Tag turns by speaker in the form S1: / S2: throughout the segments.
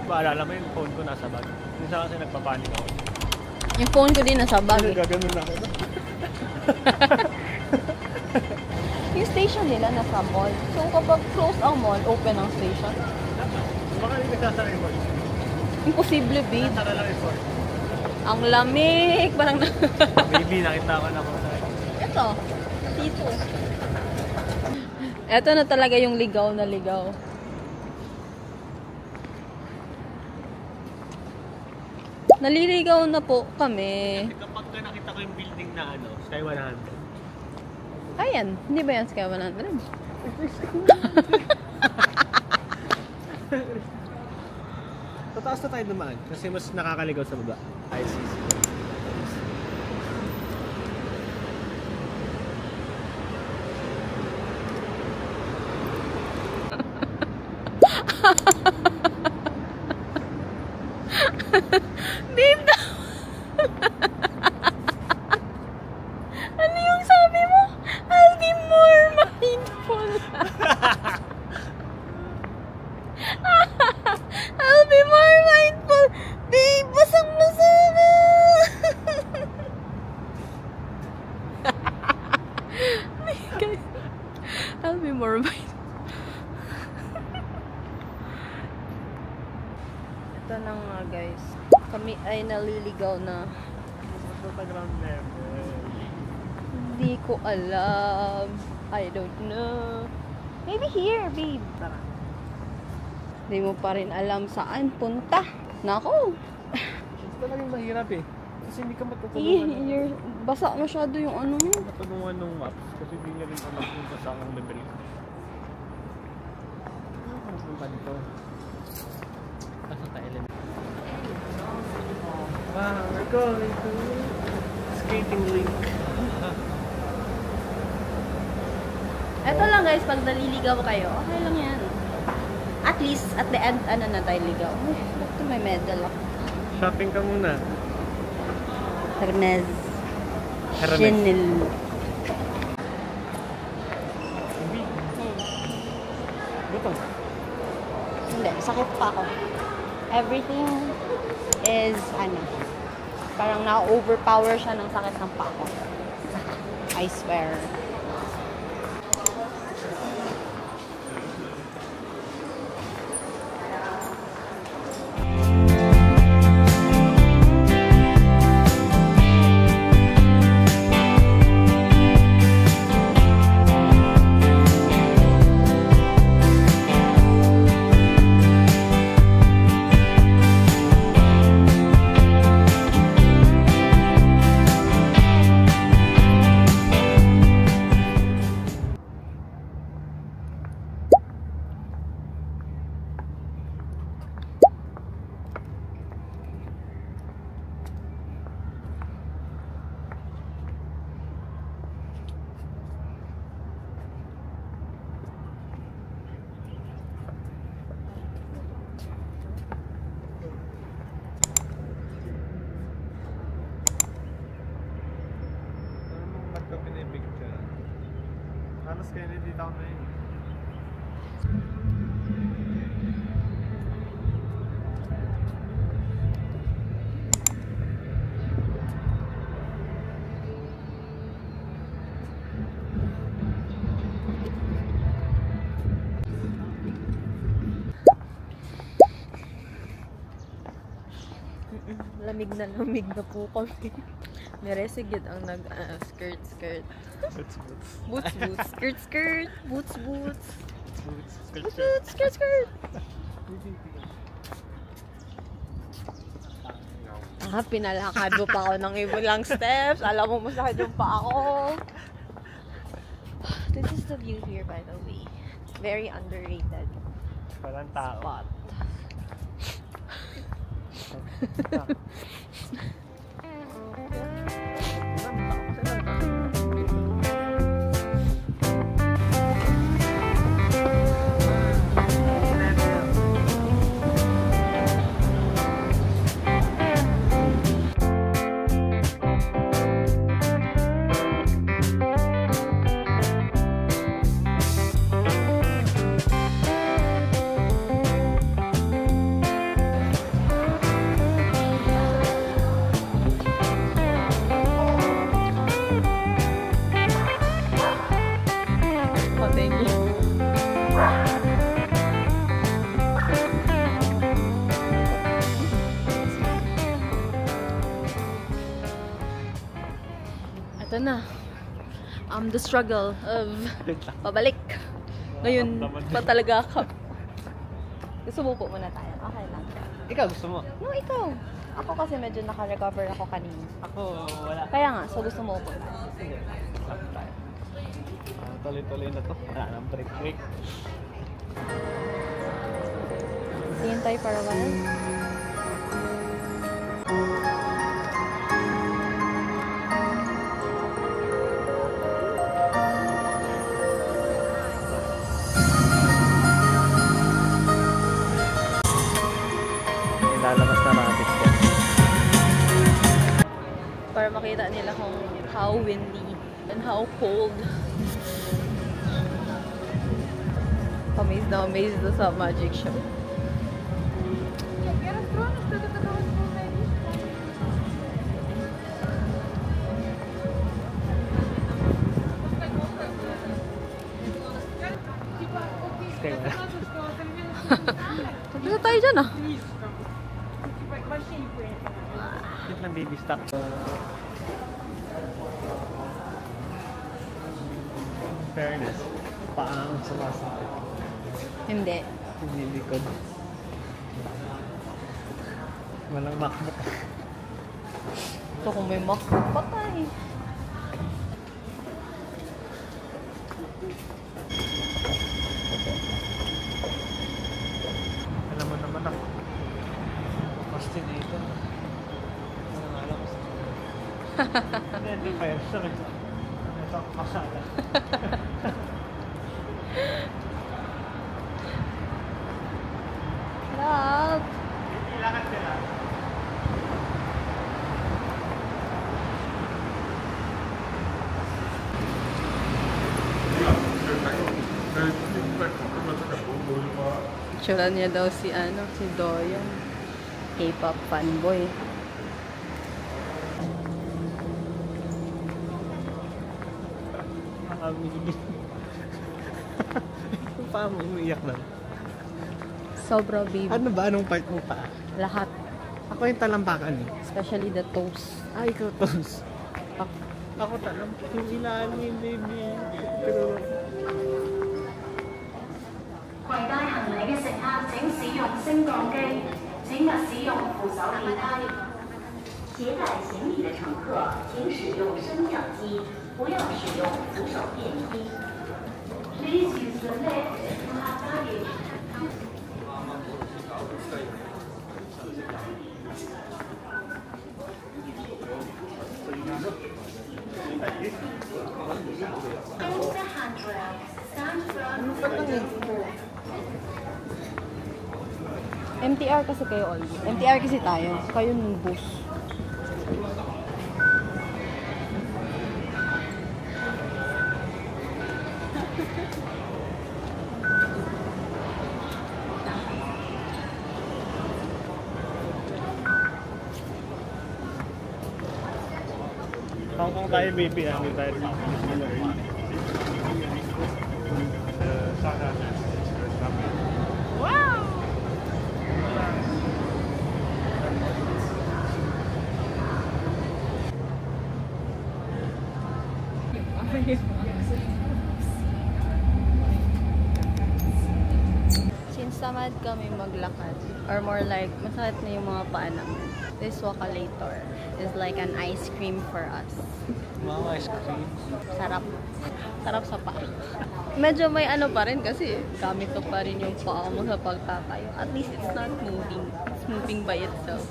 S1: Maalala mo yung phone ko nasa bag. Minsan kasi nagpapanik ako.
S2: Yung phone ko din nasa bag.
S1: Gaganon na ako.
S2: Yung station nila nasa mall. So kapag close ang mall, open ang station.
S1: Baka hindi nagsasara yung mall.
S2: Imposible, babe.
S1: Nasara lang yung mall.
S2: Ang lamig! Parang
S1: Baby, nakita ko na kung saan.
S2: Ito. Dito. Ito na talaga yung ligaw na ligaw. Naliligaw na po kami.
S1: Kapag nakita ko yung building na ano, Sky 100.
S2: Ayan. Hindi ba yan Sky 100?
S1: Tataas na tayo dumaan kasi mas nakakaligaw sa baba. I see.
S2: Babe na! Ano yung sabi mo? I'll be more mindful. I'll be more mindful. Babe, basang-basa na. I'll be more mindful. Ito na nga guys. Kami ay naliligaw na. Hindi ko alam. I don't know. Maybe here, babe. Tara. Hindi mo pa rin alam saan punta. Nako.
S1: Ito talagang mahirap eh. Kasi hindi ka matutulungan.
S2: Basa masyado yung ano mo.
S1: Matulungan ng maps. Kasi hindi niya rin alam kung basa ang level. Ano punta dito? Basta tayo. Wow, we're going to skating rink.
S2: Ito lang guys, pag naliligaw kayo, okay lang yan. At least, at the end, ano na tayo ligaw. Ay, ba't ito may medal ako?
S1: Shopping ka muna.
S2: Hermes. Chanel.
S1: Gutom.
S2: Hindi, sakit pa ako. Everything is, ano, parang na-overpower siya ng sakit ng pako. I swear.
S1: Halos Kennedy Town na yun.
S2: Lamig na po kami. May resigid ang skirt. Boots. Skirt. Boots. Skirt. Pinalakad mo pa ako ng ilang steps. Alam mo, masakit yung pa ako. This is the view here, by the way. Very underrated.
S1: Walang tao.
S2: Spot. the struggle of
S1: Wait lang.
S2: pabalik. Ngayon
S1: Naman.
S2: pa talaga ka. Gusto mo po muna tayo? Okay lang.
S1: Ikaw, gusto mo?
S2: No, ikaw. Ako kasi medyo naka-recover ako kanina.
S1: Ako, wala.
S2: Kaya nga, so gusto mo po tayo.
S1: Sige. Lapit tayo. Tuloy-tuloy na to. Wala nang break.
S2: Tingin tayo para while.
S1: Lalabas na natin yan.
S2: Para makita nila kung how windy and how cold. Amazed na sa magic show.
S1: Okay na.
S2: Tapos na tayo dyan ah.
S1: Yun lang, baby stop. Fairness. Paang sumasakit.
S2: Hindi.
S1: Hindi likod. Walang makmuk.
S2: Ito kung may MacBook, patay.
S1: Alam mo naman ako. Procrastinator. Ano nga alam ko. Hindi pa yun. Sorry. Ito ako makala.
S2: Love.
S1: Kailangan sila.
S2: Tsura niya daw si Doyon. K-pop fanboy.
S1: Nakamilig. Paano umiiyak na?
S2: Sobra, babe.
S1: Ano ba? Anong part mo pa?
S2: Lahat.
S1: Ako yung talampakan eh.
S2: Especially the toes.
S1: Ah, ikaw tos. Ako talampakan. Yung ilalim, baby. Pero...
S3: 攜帶行李嘅乘客請使用升降機，請勿使用扶手電梯。攜帶行李的乘客請使用升降機，不要使用扶手電梯。Please use the lift to have baggage. Enter the handrail. Stand firm.
S2: MTR kasi kayo all. MTR kasi tayo. Kayo ng bus.
S1: Hong Kong tayo, baby. Hindi tayo. Wow!
S2: Since tamad kami maglakad, or more like, masakit na yung mga paa namin. This Wakalator is like an ice cream for us.
S1: Wow, ice cream.
S2: Sarap. Sarap sa paa. Medyo may ano pa rin kasi gamit ko pa rin yung paa mo sa pagtatayo. At least it's not moving. It's moving by itself.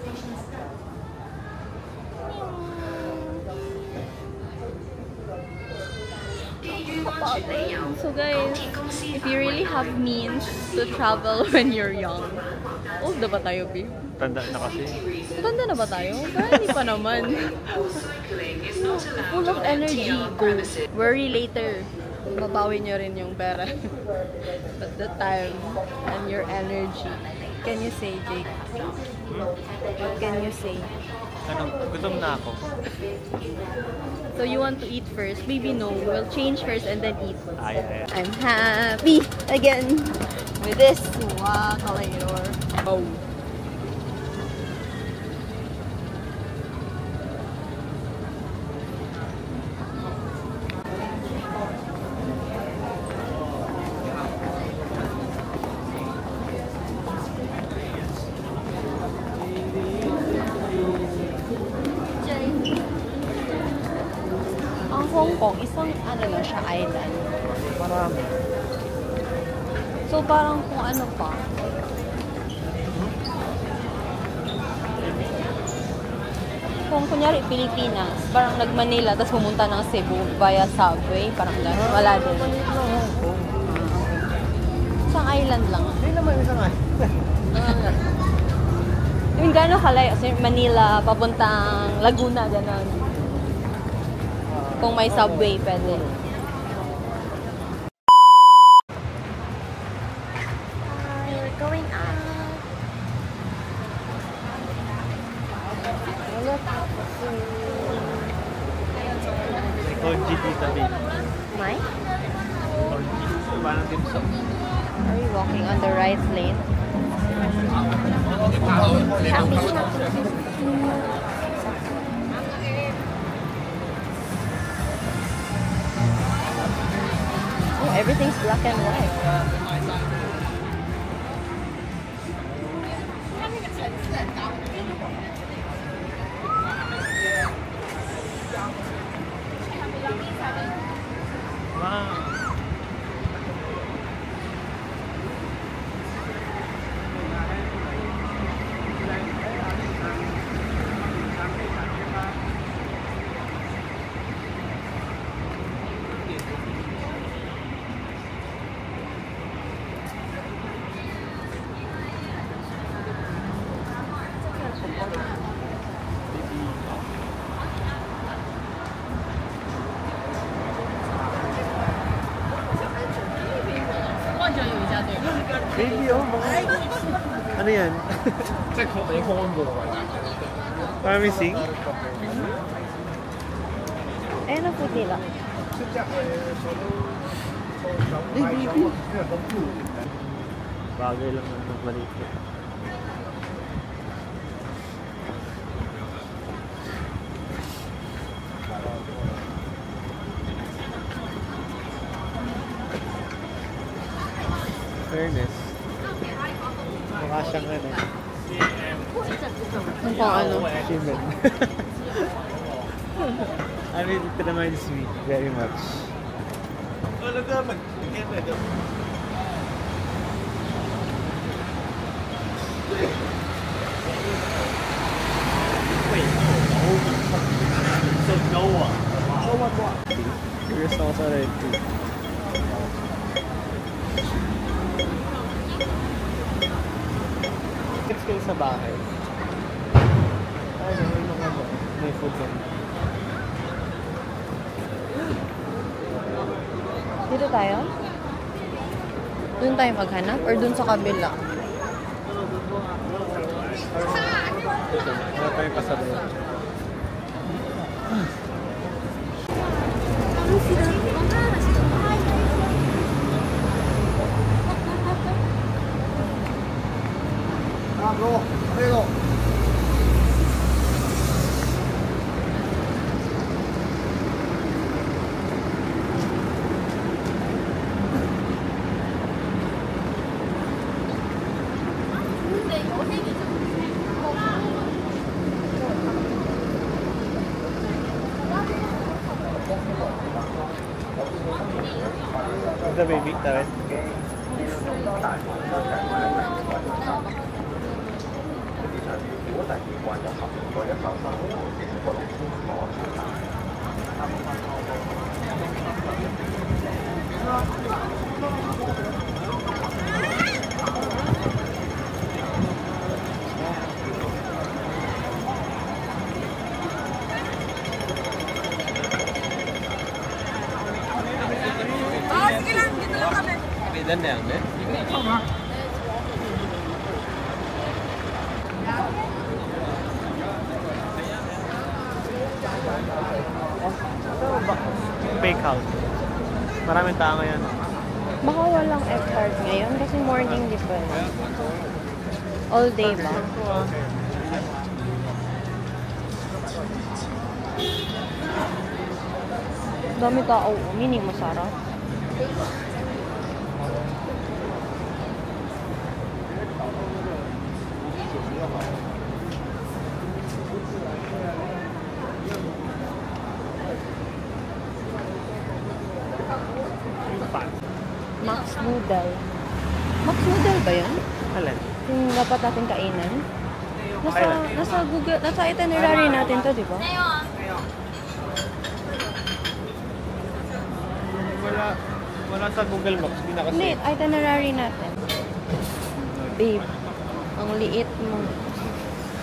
S2: So guys, if you really have means to travel when you're young, old na ba tayo, babe?
S1: Tanda na kasi.
S2: Tanda na ba tayo? Pero hindi pa naman. Full of energy, go. Worry later. Mabawi nyo rin yung pera. But the time and your energy. Can you say, Jake? What can you say?
S1: Ano, gutom na ako.
S2: So you want to eat first? Maybe no. We'll change first and then eat.
S1: Ay.
S2: I'm happy again with this Wakalator. Oh. island.
S1: Marami.
S2: So, parang kung ano pa. Kung kunyari Pilipinas, parang nag-Manila, tapos pumunta ng Cebu via subway, parang gano'n. Wala din.
S1: Hong Kong.
S2: Isang island lang.
S1: Hindi naman isang
S2: Yung gano'n kalayo, kasi Manila, papuntang Laguna, gano'n. Kung may subway, pwede. We're going out.
S1: Konji dito din.
S2: May?
S1: Konji. Parang dimsum.
S2: Are we walking on the right lane? Happy Oh, everything's black and white.
S1: Wow. Baby, oh, baka... Ano yan? Promising?
S2: Ayun ang puti lang.
S1: Bagay lang ng maliit. Fairness. Mukha siyang ano.
S2: Kung ano.
S1: Human. I mean, it reminds me very much. Curious ako sa red too. It's kayo sa bahay. Ay, may mga ba? May food doon.
S2: Dito tayo? Doon tayo maghanap? Or doon sa kabila?
S1: Wala tayong pasabi. The baby, tayo. Ilan na yan, eh? Fake house. Maraming tao ngayon.
S2: Baka walang F-card ngayon kasi morning di ba? All day ba? Dami tao. Mini masarap. Noodle. Max Noodle ba yun?
S1: Alin?
S2: Yung dapat natin kainan? Nasa Google, nasa itinerary natin to, di ba?
S1: Wala sa Google Maps. Hindi na kasi.
S2: Hindi, itinerary natin. Babe, ang liit mo.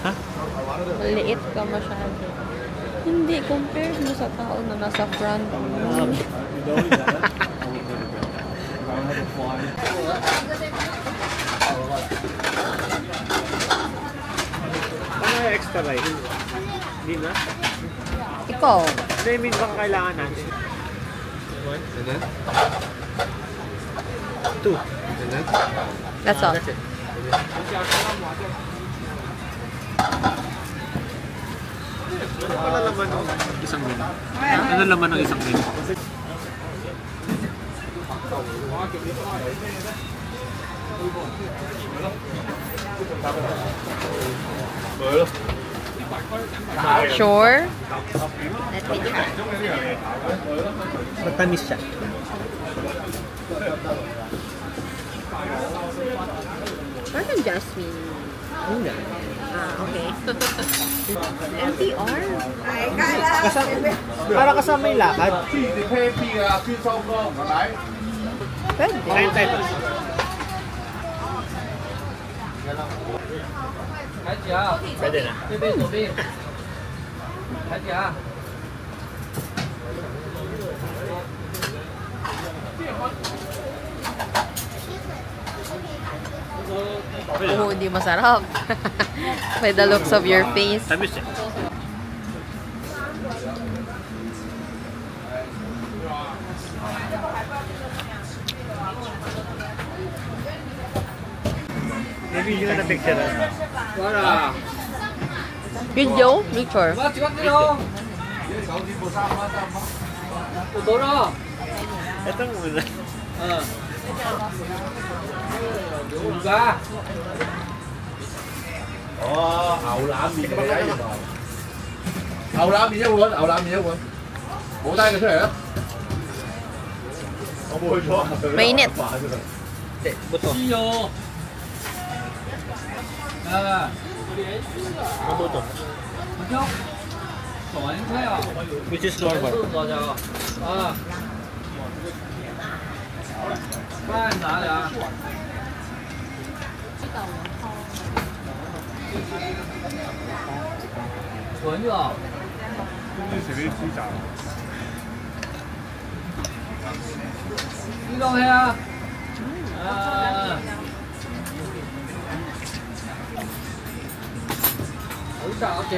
S1: Ha?
S2: Maliit ka masyado. Hindi, compare mo sa tao na nasa front mo.
S1: Ano yung extra rice? Hindi na?
S2: Ikaw,
S1: Ano yung minsan kailangan natin? One? And then? Two. And then?
S2: that's all.
S1: That's it. Ano laman ng isang menu? Ano laman ng isang menu?
S2: Sure? Let me try.
S1: Matamis siya.
S2: Parang jasmine.
S1: Hindi.
S2: Ah, okay. LTR?
S1: Para kasama yung lakad.
S2: Pwede.
S1: Kain tayo.
S4: 台姐啊，
S1: Pwede na.
S4: 这边左边。台姐啊，
S2: Oo, hindi masarap. By the looks of your face.
S1: Tamis eh. Maybe yun na picture na.
S4: 完了，
S2: Video? Picture.
S4: 我要几万个哟。有多少？
S1: Ito muna.
S4: 嗯。五個。
S5: 哦，牛腩麵嚟嘅原來，牛腩麵一碗，牛腩麵一碗，冇帶佢出嚟啊！我冇去咗。
S2: Mainit.
S1: Buto.
S4: 雞肉。
S1: Mabuto.
S4: 唔交。爽菜啊！
S1: Which is normal.
S4: 多少？啊。飯哪裡啊？滾咗。呢個係啊。好雜嘅，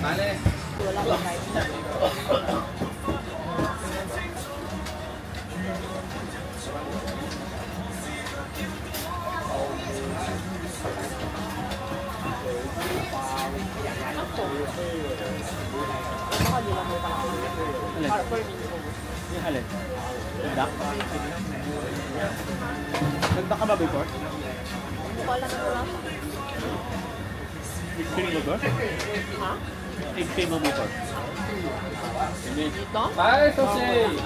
S4: 買咧。
S1: Yung halin? Ganda? Ganda ka ba before? Experience mo ba?
S2: Ha?
S1: Experience mo before? Hindi.
S2: Dito?
S4: Bye, Sophie.